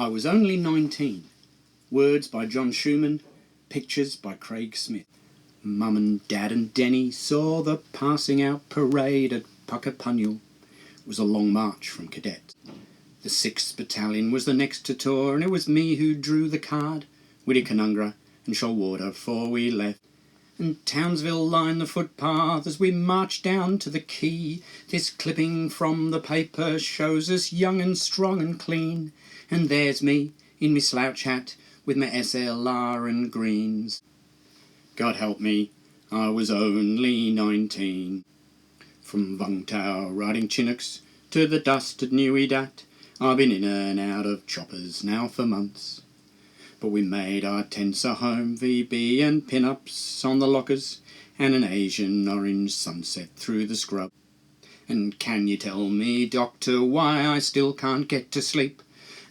I was only 19. Words by John Schumann, pictures by Craig Smith. Mum and Dad and Denny saw the passing out parade at Puckapunyal. It was a long march from cadets. The 6th Battalion was the next to tour, and it was me who drew the card. Whittier-Canungra and Shoalwater 'fore we left. And Townsville lined the footpath as we marched down to the quay. This clipping from the paper shows us young and strong and clean. And there's me in me slouch hat with my SLR and greens. God help me, I was only 19. From Vungtau riding Chinooks to the dust at Newey-Dat, I've been in and out of choppers now for months. But we made our tents a home, VB and pin-ups on the lockers, and an Asian orange sunset through the scrub. And can you tell me, doctor, why I still can't get to sleep?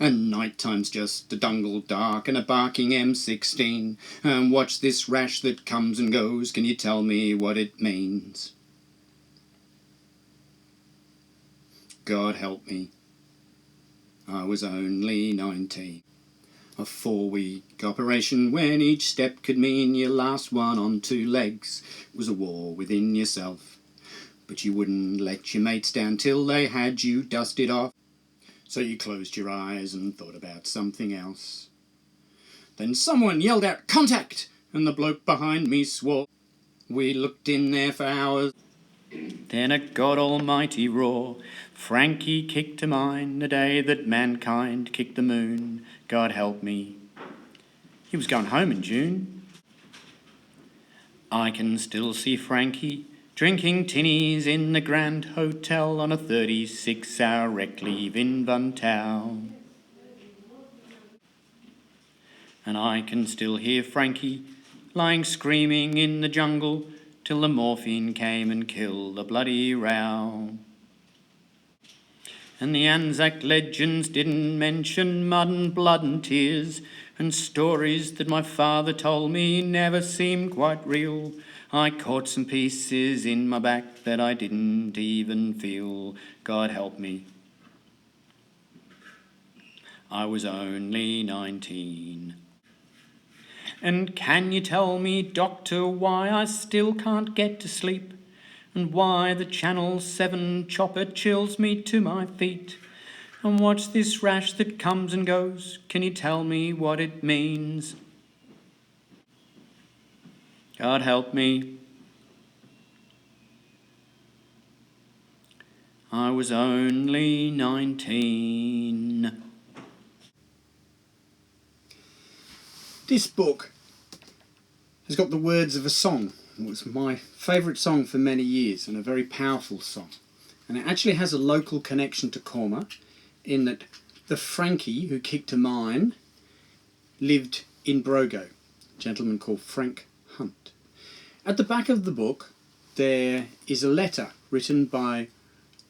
And night time's just a dungle dark and a barking M16. And watch this rash that comes and goes, can you tell me what it means? God help me, I was only 19. A 4-week operation when each step could mean your last one on 2 legs. It was a war within yourself. But you wouldn't let your mates down till they had you dusted off. So you closed your eyes and thought about something else. Then someone yelled out, "Contact!" and the bloke behind me swore. We looked in there for hours. Then a God Almighty roar. Frankie kicked a mine the day that mankind kicked the moon. God help me. He was going home in June. I can still see Frankie drinking tinnies in the Grand Hotel on a 36-hour rec leave in Vungtau. And I can still hear Frankie lying screaming in the jungle till the morphine came and killed the bloody row. And the Anzac legends didn't mention mud and blood and tears, and stories that my father told me never seemed quite real. I caught some pieces in my back that I didn't even feel. God help me, I was only 19. And can you tell me, doctor, why I still can't get to sleep? And why the Channel 7 chopper chills me to my feet? And what's this rash that comes and goes? Can you tell me what it means? God help me, I was only 19. This book has got the words of a song. It was my favourite song for many years and a very powerful song. And it actually has a local connection to Corma in that the Frankie who kicked a mine lived in Brogo, a gentleman called Frank Hunt. At the back of the book there is a letter written by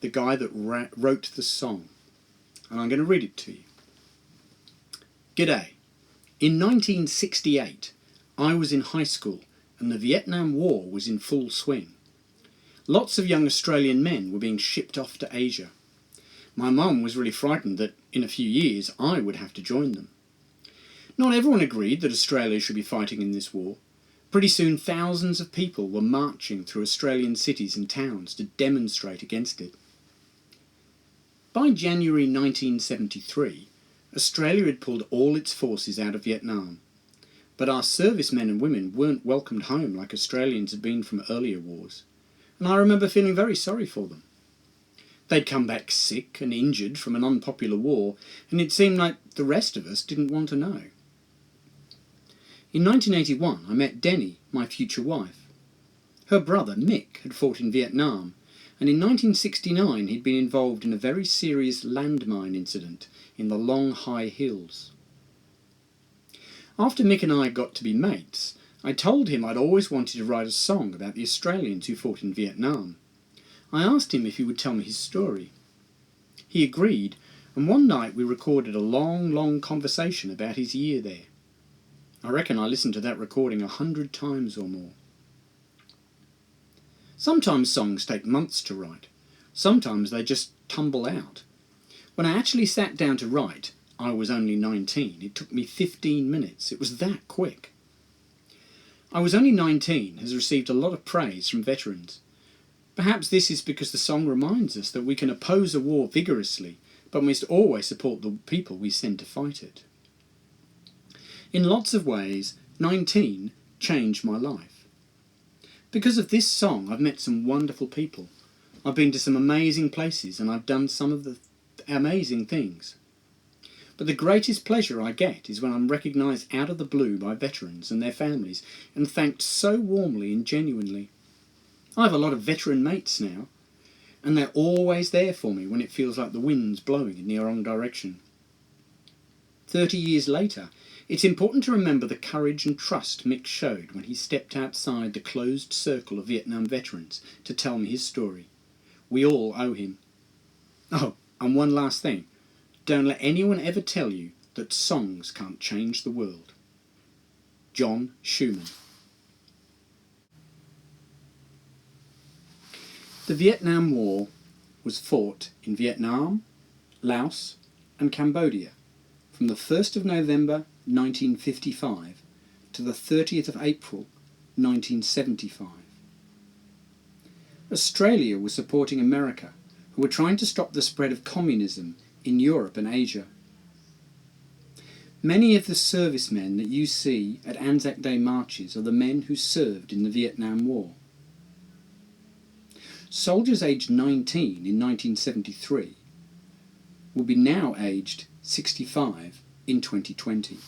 the guy that wrote the song. And I'm going to read it to you. G'day. In 1968 I was in high school and the Vietnam War was in full swing. Lots of young Australian men were being shipped off to Asia. My mum was really frightened that in a few years I would have to join them. Not everyone agreed that Australia should be fighting in this war. Pretty soon thousands of people were marching through Australian cities and towns to demonstrate against it. By January 1973, Australia had pulled all its forces out of Vietnam. But our servicemen and women weren't welcomed home like Australians had been from earlier wars, and I remember feeling very sorry for them. They'd come back sick and injured from an unpopular war, and it seemed like the rest of us didn't want to know. In 1981 I met Denny, my future wife. Her brother Mick had fought in Vietnam, and in 1969 he'd been involved in a very serious landmine incident in the long high hills. After Mick and I got to be mates, I told him I'd always wanted to write a song about the Australians who fought in Vietnam. I asked him if he would tell me his story. He agreed, and one night we recorded a long conversation about his year there. I reckon I listened to that recording 100 times or more. Sometimes songs take months to write. Sometimes they just tumble out. When I actually sat down to write, I was only 19. It took me 15 minutes. It was that quick. I Was Only 19 has received a lot of praise from veterans. Perhaps this is because the song reminds us that we can oppose a war vigorously, but must always support the people we send to fight it. In lots of ways, 19 changed my life. Because of this song, I've met some wonderful people. I've been to some amazing places and I've done some of the amazing things. But the greatest pleasure I get is when I'm recognised out of the blue by veterans and their families and thanked so warmly and genuinely. I have a lot of veteran mates now, and they're always there for me when it feels like the wind's blowing in the wrong direction. 30 years later, it's important to remember the courage and trust Mick showed when he stepped outside the closed circle of Vietnam veterans to tell me his story. We all owe him. Oh, and one last thing. Don't let anyone ever tell you that songs can't change the world. John Schumann. The Vietnam War was fought in Vietnam, Laos and Cambodia from the 1st of November 1955 to the 30th of April 1975. Australia was supporting America, who were trying to stop the spread of communism in Europe and Asia. Many of the servicemen that you see at Anzac Day marches are the men who served in the Vietnam War. Soldiers aged 19 in 1973 will be now aged 65 in 2020.